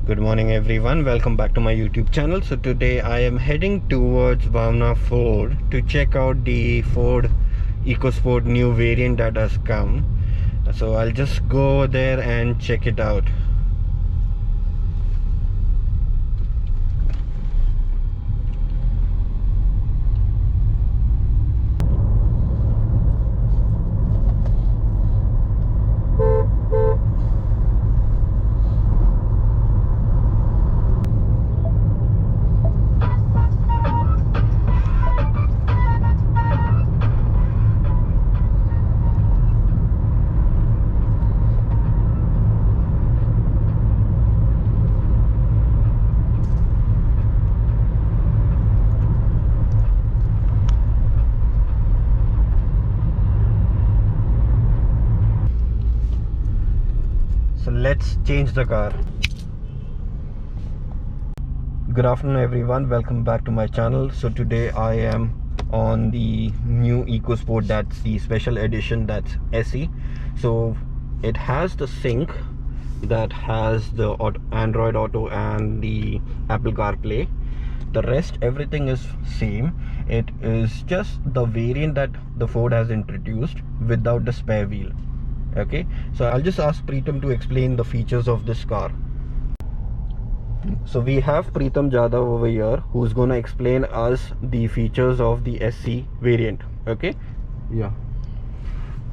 Good morning everyone, welcome back to my YouTube channel. So today I am heading towards Bhavna Ford to check out the Ford EcoSport new variant that has come. So I'll just go there and check it out. So let's change the car. Good afternoon everyone, welcome back to my channel. So today I am on the new EcoSport, that's the special edition, that's SE. So it has the sync that has the Android Auto and the Apple CarPlay. The rest everything is same. It is just the variant that the Ford has introduced without the spare wheel. Okay, so I'll just ask Preetham to explain the features of this car. So we have Preetham Jadhav over here who's gonna explain us the features of the SC variant. Okay, या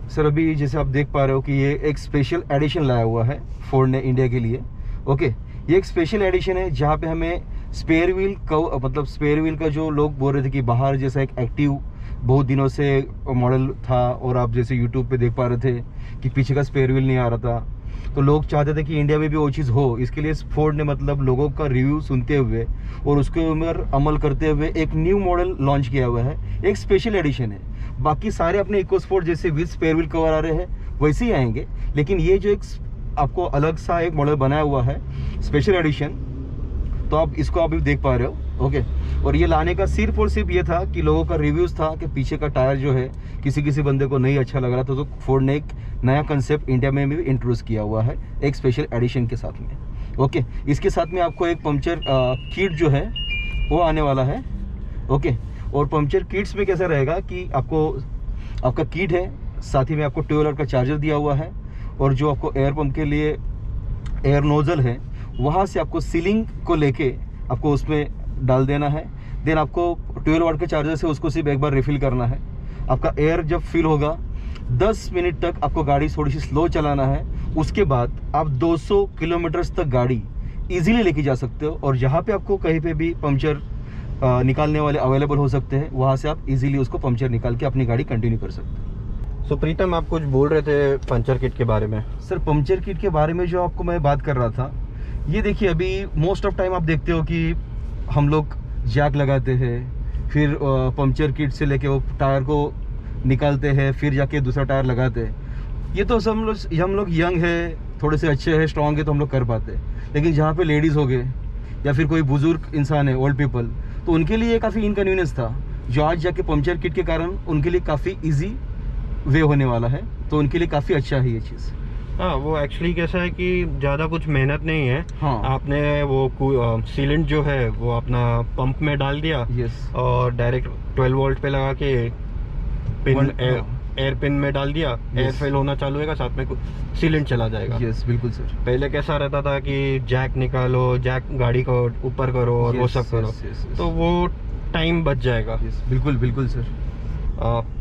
sir अभी जैसे आप देख पा रहे हो कि ये एक स्पेशल एडिशन लाया हुआ है फोर्ड ने इंडिया के लिए. ओके, ये एक स्पेशल एडिशन है जहाँ पे हमें स्पेयर व्हील मतलब स्पेयर व्हील का जो लोग बोल रहे थे कि बाहर जैसा एक एक्टिव बहुत दिनों से मॉडल था और आप जैसे यूट्यूब पे देख पा रहे थे कि पीछे का स्पेयर व्हील नहीं आ रहा था, तो लोग चाहते थे कि इंडिया में भी वो चीज़ हो. इसके लिए फोर्ड ने मतलब लोगों का रिव्यू सुनते हुए और उसके ऊपर अमल करते हुए एक न्यू मॉडल लॉन्च किया हुआ है. एक स्पेशल एडिशन है. बाकी सारे अपने इकोस्पोर्ट जैसे विद स्पेयर व्हील कवर आ रहे हैं वैसे ही आएंगे, लेकिन ये जो एक आपको अलग सा एक मॉडल बनाया हुआ है स्पेशल एडिशन, तो आप इसको अभी देख पा रहे हो. ओके, और ये लाने का सिर्फ और सिर्फ ये था कि लोगों का रिव्यूज़ था कि पीछे का टायर जो है किसी बंदे को नहीं अच्छा लग रहा था, तो फोर्ड ने एक नया कंसेप्ट इंडिया में भी इंट्रोड्यूस किया हुआ है एक स्पेशल एडिशन के साथ में. ओके, इसके साथ में आपको एक पंक्चर किट जो है वो आने वाला है. ओके, और पंक्चर किट्स में कैसा रहेगा कि आपका किट है, साथ ही में आपको 12 वोल्ट का चार्जर दिया हुआ है, और जो आपको एयर पंप के लिए एयर नोजल है वहाँ से आपको सीलिंग को लेके आपको उसमें डाल देना है. देन आपको 12 वाट के चार्जर से उसको सिर्फ एक बार रिफ़िल करना है. आपका एयर जब फिल होगा 10 मिनट तक आपको गाड़ी थोड़ी सी स्लो चलाना है. उसके बाद आप 200 किलोमीटर्स तक गाड़ी इजीली लेके जा सकते हो, और जहाँ पे आपको कहीं पे भी पंक्चर निकालने वाले अवेलेबल हो सकते हैं वहाँ से आप इजीली उसको पंक्चर निकाल के अपनी गाड़ी कंटिन्यू कर सकते हैं. सो प्रीतम आप कुछ बोल रहे थे पंक्चर किट के बारे में. सर पंक्चर किट के बारे में जो आपको मैं बात कर रहा था, ये देखिए अभी मोस्ट ऑफ टाइम आप देखते हो कि हम लोग जैक लगाते हैं, फिर पंक्चर किट से लेके वो टायर को निकालते हैं, फिर जाके दूसरा टायर लगाते हैं. ये तो हम लोग यंग है, थोड़े से अच्छे हैं, स्ट्रॉन्ग है, तो हम लोग कर पाते हैं. लेकिन जहाँ पे लेडीज़ हो गए या फिर कोई बुजुर्ग इंसान है, ओल्ड पीपल, तो उनके लिए काफ़ी इनकन्वीनियंस था, जो आज जाके पंक्चर किट के कारण उनके लिए काफ़ी ईजी वे होने वाला है. तो उनके लिए काफ़ी अच्छा है ये चीज़. हाँ, वो एक्चुअली कैसा है कि ज़्यादा कुछ मेहनत नहीं है. हाँ, आपने वो सीलेंट जो है वो अपना पंप में डाल दिया. यस, और डायरेक्ट 12 वोल्ट पे लगा के पिन एयर पिन में डाल दिया. एयर फिल होना चालू होगा, साथ में सीलेंट चला जाएगा. यस बिल्कुल सर. पहले कैसा रहता था कि जैक निकालो, जैक गाड़ी को ऊपर करो और वो सब करो, तो वो टाइम बच जाएगा. बिल्कुल बिल्कुल सर.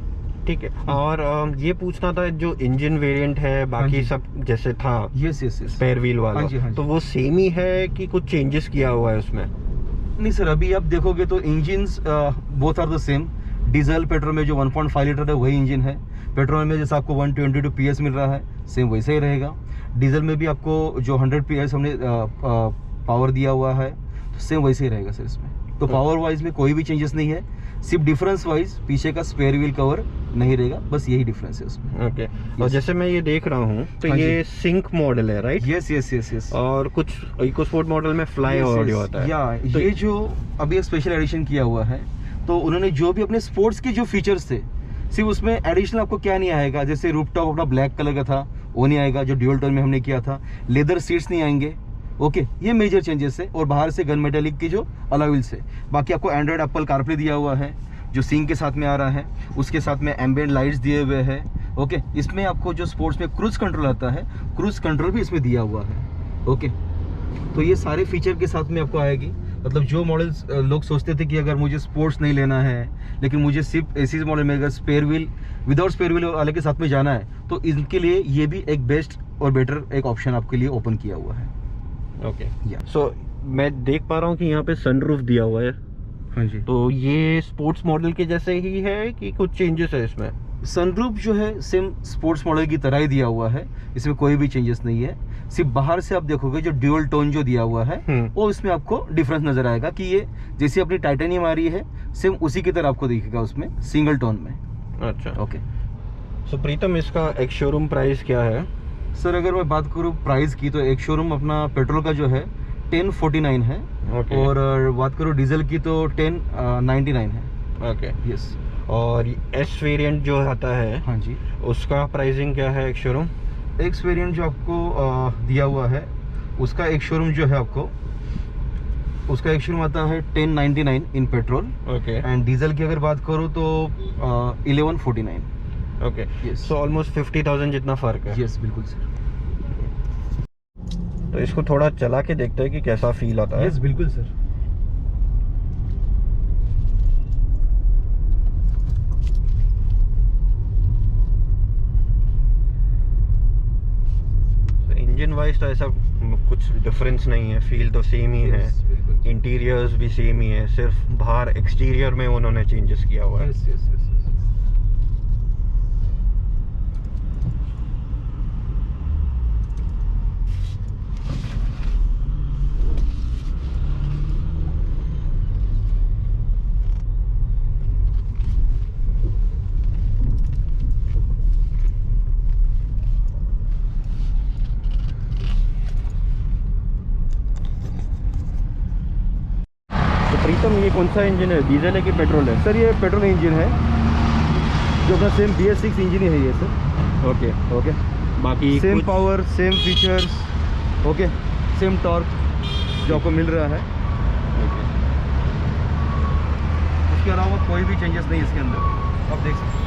ठीक है. और ये पूछना था, जो इंजन वेरिएंट है बाकी सब जैसे था यस स्पेयर व्हील वाला, हाँ जी. तो वो सेम ही है कि कुछ चेंजेस किया हुआ है उसमें? नहीं सर, अभी आप देखोगे तो engines both are the same. Diesel petrol में जो 1.5 लीटर है वही इंजन है. पेट्रोल में जैसे आपको 122 PS मिल रहा है, सेम वैसे ही रहेगा. डीजल में भी आपको जो 100 PS हमने पावर दिया हुआ है, तो सेम वैसे ही रहेगा सर इसमें. तो पावर वाइज में कोई भी चेंजेस नहीं है, सिर्फ डिफरेंस वाइज पीछे का स्पेयर व्हील कवर नहीं रहेगा, बस यही डिफरेंस है उसमें. ओके. और जैसे मैं ये देख रहा हूँ तो ये सिंक मॉडल है, राइट? यस. और कुछ इकोस्पोर्ट मॉडल में फ्लाई ऑडियो होता है. या तो ये जो अभी स्पेशल एडिशन किया हुआ है, तो उन्होंने जो भी अपने स्पोर्ट्स के जो फीचर्स थे, सिर्फ उसमें एडिशनल आपको क्या नहीं आएगा, जैसे रूफटॉप अपना ब्लैक कलर का था वो नहीं आएगा जो ड्यूल टोन में हमने किया था. लेदर सीट्स नहीं आएंगे, ओके, ये मेजर चेंजेस है। और बाहर से गन मेटालिक की जो अलॉय व्हील्स है। बाकी आपको एंड्रॉयड एप्पल कारप्ले दिया हुआ है जो सिंक के साथ में आ रहा है, उसके साथ में एम्बिएंट लाइट्स दिए हुए हैं। ओके, इसमें आपको जो स्पोर्ट्स में क्रूज कंट्रोल आता है, क्रूज कंट्रोल भी इसमें दिया हुआ है। ओके, तो ये सारे फीचर के साथ में आपको आएगी। मतलब जो मॉडल्स लोग सोचते थे कि अगर मुझे स्पोर्ट्स नहीं लेना है लेकिन मुझे सिर्फ एसी मॉडल में अगर spare wheel without spare wheel वाले के साथ में जाना है, तो इनके लिए ये भी एक बेस्ट और बेटर एक ऑप्शन आपके लिए ओपन किया हुआ है। ओके, सो मैं देख पा रहा हूँ कि यहाँ पे सनरूफ दिया हुआ है। हाँ जी, तो ये स्पोर्ट्स मॉडल के जैसे ही है कि कुछ चेंजेस है इसमें? सनरूफ जो है सेम स्पोर्ट्स मॉडल की तरह ही दिया हुआ है, इसमें कोई भी चेंजेस नहीं है। सिर्फ बाहर से आप देखोगे जो ड्यूअल टोन जो दिया हुआ है वो इसमें आपको डिफरेंस नजर आएगा कि ये जैसे अपनी टाइटेनियम आ रही है सेम उसी की तरह आपको दिखेगा उसमें सिंगल टोन में। अच्छा, ओके। सो प्रीतम, इसका एक शोरूम प्राइस क्या है? सर अगर मैं बात करूँ प्राइस की, तो एक शोरूम अपना पेट्रोल का जो है 1049 है। Okay. और बात करूँ डीजल की तो 1099 है। Okay, yes. और एस वेरिएंट जो आता है, हाँ जी, उसका प्राइसिंग क्या है एक शोरूम? एक्स वेरिएंट जो आपको दिया हुआ है उसका एक शोरूम जो है आपको उसका एक शोरूम आता है 1099 in petrol. Okay, and diesel की अगर बात करूँ तो 1149। Okay, Yes. सो ऑलमोस्ट 50,000 जितना फर्क है। यस, बिल्कुल सर। तो इसको थोड़ा चला के देखते हैं कि कैसा फील आता है। यस, बिल्कुल सर। इंजन वाइज तो ऐसा कुछ डिफरेंस नहीं है, फील तो सेम ही है, Yes, बिल्कुल। इंटीरियर्स भी सेम ही है, सिर्फ बाहर एक्सटीरियर में उन्होंने चेंजेस किया हुआ है। Yes yes yes. तो प्रीतम, ये कौन सा इंजन है, डीजल है कि पेट्रोल है? सर ये पेट्रोल इंजन है जो अपना सेम BS6 इंजन ही है ये सर। ओके, ओके, बाकी सेम कुछ- power same features, okay, same torque जो आपको मिल रहा है। उसके अलावा कोई भी चेंजेस नहीं इसके अंदर, आप देख सकते हैं।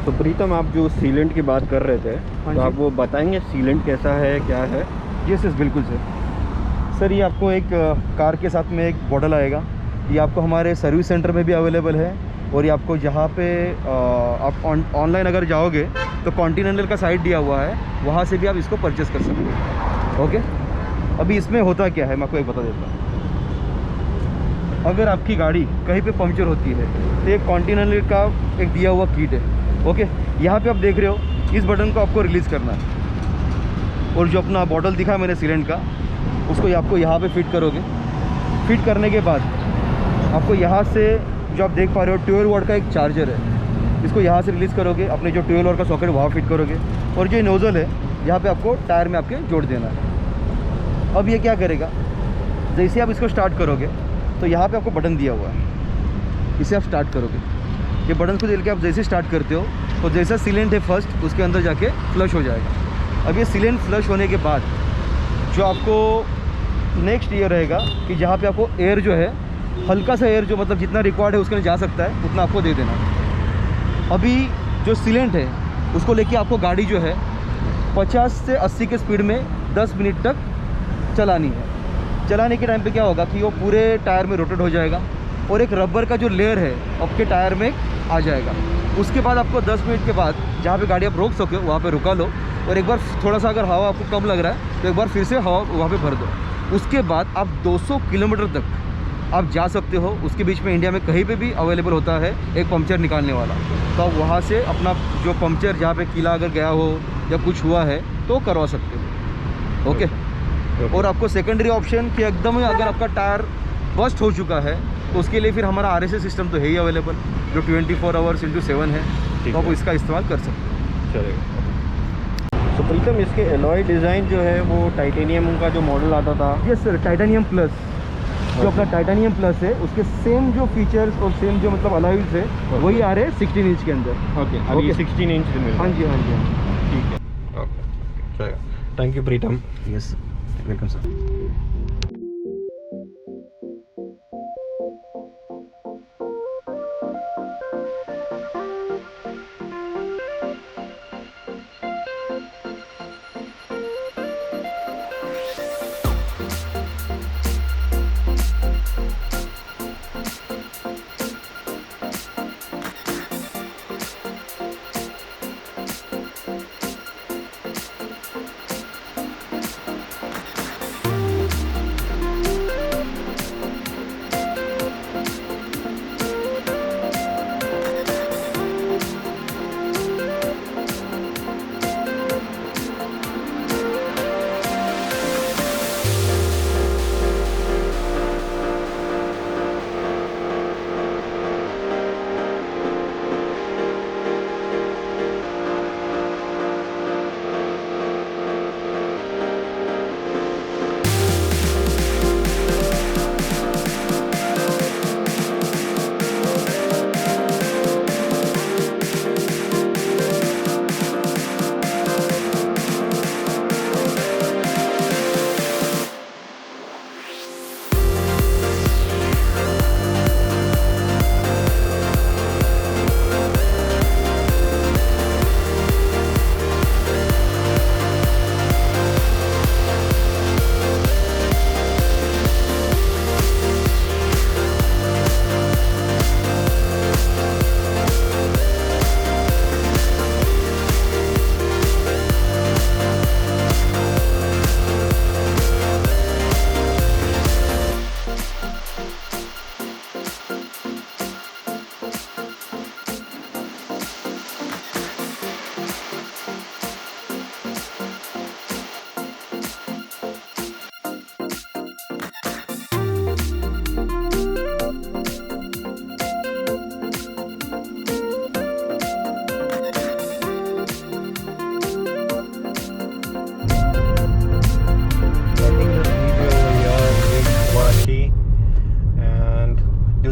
तो प्रीतम, आप जो सीलेंट की बात कर रहे थे, हाँ तो जी। आप वो बताएंगे सीलेंट कैसा है, क्या है? यस यस, बिल्कुल सर। सर ये आपको एक कार के साथ में एक बॉटल आएगा। ये आपको हमारे सर्विस सेंटर में भी अवेलेबल है। और ये आपको जहाँ पे आप ऑनलाइन अगर जाओगे तो कॉन्टिनेंटल का साइट दिया हुआ है, वहाँ से भी आप इसको परचेस कर सकते हो। ओके, अभी इसमें होता क्या है मैं आपको एक बता देता हूँ। अगर आपकी गाड़ी कहीं पे पंक्चर होती है तो एक कॉन्टिनेंटल का एक दिया हुआ किट है। ओके, यहाँ पे आप देख रहे हो, इस बटन को आपको रिलीज़ करना है और जो अपना बॉटल दिखा मैंने सीलेंट का, उसको आपको यहाँ पे फिट करोगे। फिट करने के बाद आपको यहाँ से जो आप देख पा रहे हो 12 वॉट का एक चार्जर है, इसको यहाँ से रिलीज़ करोगे, अपने जो 12 वॉट का सॉकेट वहाँ फिट करोगे और जो नोज़ल है यहाँ पे आपको टायर में आपके जोड़ देना है। अब ये क्या करेगा, जैसे आप इसको स्टार्ट करोगे तो यहाँ पे आपको बटन दिया हुआ है, इसे आप स्टार्ट करोगे। ये बटन को देख के आप जैसे स्टार्ट करते हो तो जैसा सीलेंट है फर्स्ट उसके अंदर जाके फ्लश हो जाएगा। अब ये सीलेंट फ्लश होने के बाद जो आपको नेक्स्ट ये रहेगा कि जहाँ पे आपको एयर जो है, हल्का सा एयर जो मतलब जितना रिक्वायर्ड है उसके अंदर जा सकता है उतना आपको दे देना। अभी जो सीलेंट है उसको लेके आपको गाड़ी जो है 50 से 80 के स्पीड में 10 मिनट तक चलानी है। चलाने के टाइम पे क्या होगा कि वो पूरे टायर में रोटेट हो जाएगा और एक रबर का जो लेयर है आपके टायर में आ जाएगा। उसके बाद आपको 10 मिनट के बाद जहाँ पे गाड़ी आप रोक सको वहाँ पे रुका लो और एक बार थोड़ा सा अगर हवा आपको कम लग रहा है तो एक बार फिर से हवा वहाँ पे भर दो। उसके बाद आप 200 किलोमीटर तक आप जा सकते हो। उसके बीच में इंडिया में कहीं पे भी अवेलेबल होता है एक पंक्चर निकालने वाला, तो आप वहाँ से अपना जो पंक्चर जहाँ पे कीला अगर गया हो या कुछ हुआ है तो करवा सकते हो। ओके, और आपको सेकेंडरी ऑप्शन कि एकदम अगर आपका टायर बस्ट हो चुका है तो उसके लिए फिर हमारा RSA सिस्टम तो है ही अवेलेबल जो 24 आवर्स × 7 है, तो आप इसका इस्तेमाल कर सकते हो। चलेगा। तो प्रीतम इसके एलॉय डिज़ाइन जो है वो टाइटेनियम का जो मॉडल आता था, यस सर, टाइटेनियम प्लस, जो अपना टाइटेनियम प्लस है उसके सेम जो फीचर्स और सेम जो मतलब अलॉयज है वही आ रहे हैं 16 इंच के अंदर। ओके, अभी 16 इंच में मिल रहा हाँ जी हाँ जी हाँ है। ठीक है, ओके, चलेगा। Thank you Pritam. जी, yes welcome sir.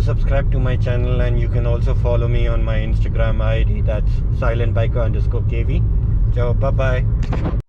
Subscribe to my channel, and you can also follow me on my Instagram ID, that's silentbiker_kv. Ciao, bye bye.